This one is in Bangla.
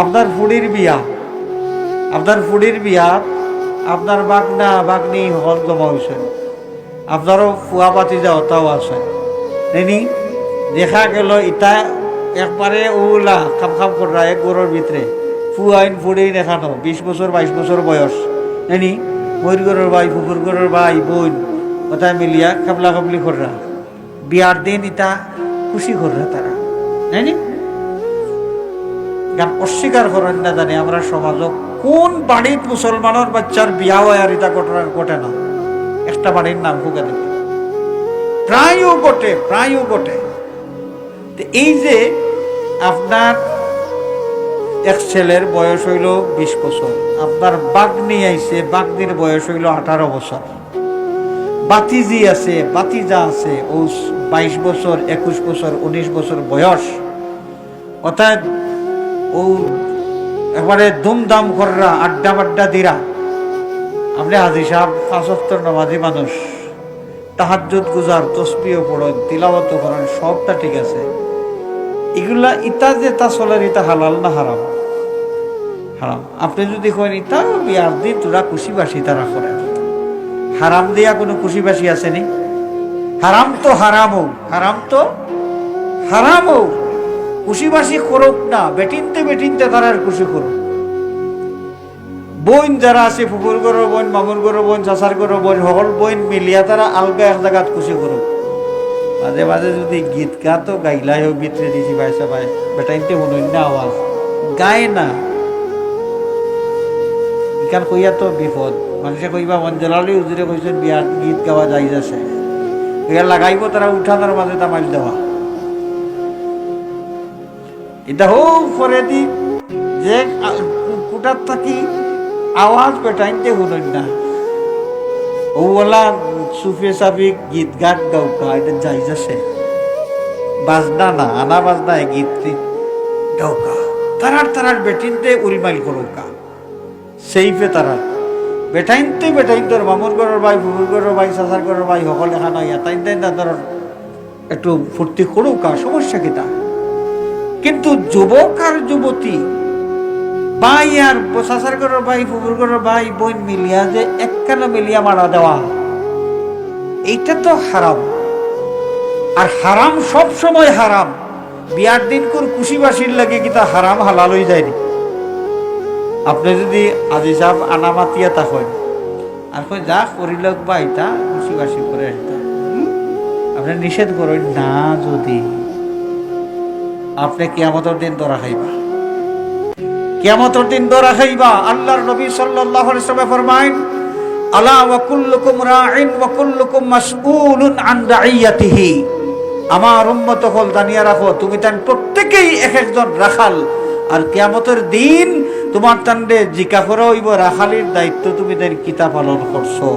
আপনার ফুড়ির বিয়া, আপনার ফুড়ির বিয়া, আপনার বাগনা বাগনি হল জমা হয়েছে, আপনারও ফুয়া পাতি যাও তাও আছে নেনি। দেখা গেল ইটা একবারে ওলা খাম খাম করা এক গরুর ভিতরে ফুয়াইন ফুড়ি দেখানো 20 বছর 22 বছর বয়স নেনি। ময়ূর গরুর ভাই, ফুফুর গরুর ভাই, বোন কোথায় মিলিয়া খাবলা খাবলি কররা বিয়ার দিন ইটা খুশি কররা তারা নেনি। গান অস্বীকার করেন না জানি আমরা সমাজ কোন বাড়ির মুসলমানের বাচ্চার বিয়া হয় আর এটা ঘটনা ঘটে না। একটা বাড়ির নাম খুঁজে দেখি, প্রায়ও ঘটে, প্রায়ও ঘটে। এই যে আপনার এক ছেলের বয়স হইল 20 বছর, আপনার বাগনি আইছে, বাগনির বয়স হইল 18 বছর, বাতিজি আছে, বাতিজা আছে, ও 22 বছর 21 বছর 19 বছর বয়স। অর্থাৎ ও একবারে দুমদাম কররা আড্ডা বাড্ডা দিরা। আপনি হাজি সাহেব 5 ওয়াক্ত নামাজি মানুষ, তাহাজ্জুদ গুজার, তসবিহ পড়েন, তিলাওয়াত করেন, সবটা ঠিক আছে। এগুলা ইটা যে তা চলের ইটা হালাল না হারাম? হারাম। আপনি যদি করেন ইটা বিয়ার দিন তোরা খুশিবাসী তারা করেন, হারাম দিয়া কোনো খুশিবাসী আসেনি? হারাম তো হারামও, হারাম তো হারামও। খুশিবাসী করুক না, বেটিনতে বেটিনতে তারা খুশি করুক। বোন যারা আছে, ফুফুর গরো বোন, মামুর গরো বোন, চাচার গরো বোন, সকল বোন মিলিয়া তারা আলগা এক জায়গাত খুশি করুক। মাঝে মাঝে যদি গীত গাতো গাইলাই হোক, ভিতরে দিছি ভাইসা ভাই বেটাইনতে শুনুন না আওয়াজ গায় না, ইকান কইয়া তো বিপদ। মানুষে কইবা মঞ্জলালি হুজুরে কইছেন বিয়ার গীত গাওয়া যাই যাচ্ছে, এবার লাগাইব তারা উঠানোর মাঝে তামাইল দেওয়া। এটা হোক করে দি যে কুটার থাকি আওয়াজ বেটাইনতে শুনুন না, ওলা সুফে সাফিক গীত গান গাউকা এটা যাই যাচ্ছে, বাজনা না, আনা বাজনা গীত গাউকা তারার তারার বেটিনতে উলমাইল করুকা সেইফে তারা বেটাইনতে বেটাইন্তর মামুর গরের ভাই, ফুফুর গরের ভাই, চাচার গরের ভাই সকল এখানে তাইন তাইন তাদের একটু ফুর্তি করুকা, সমস্যা কিতা। কিন্তু যুবক আর যুবতী ভাই আর চাচার গরের ভাই, ফুফুর গরের ভাই বোন মিলিয়া যে একখানা মিলিয়া মারা দেওয়া, এইটা তো হারাম। আর হারাম সব সময় হারাম। বিয়ার দিন কোন খুশিবাসীর লাগে কিতা হারাম হালাল হয়ে যায়নি। আপনি যদি আজি সাহেব আনামাতিয়া থাকেন আর কই যা করিল বা এটা খুশিবাসী করে এটা আপনি নিষেধ করেন না, যদি আপনি কিয়ামতের দিন ধরা খাইবা, কিয়ামতের দিন ধরা খাইবা। আল্লাহর নবী সাল্লাল্লাহু আলাইহি ওয়াসাল্লাম ফরমায়েন, আলা ওয়া কুল্লুকুম রাঈন ওয়া কুল্লুকুম মাসউলুন আন রাইয়াতিহি। আমার উম্মত হল জানিয়া রাখো, তুমি তান প্রত্যেকেই এক একজন রাখাল, আর কিয়ামতের দিন তোমার তান্ডে জিজ্ঞাসা করা হইব রাখালির দায়িত্ব তুমি তার কিতা পালন করছো।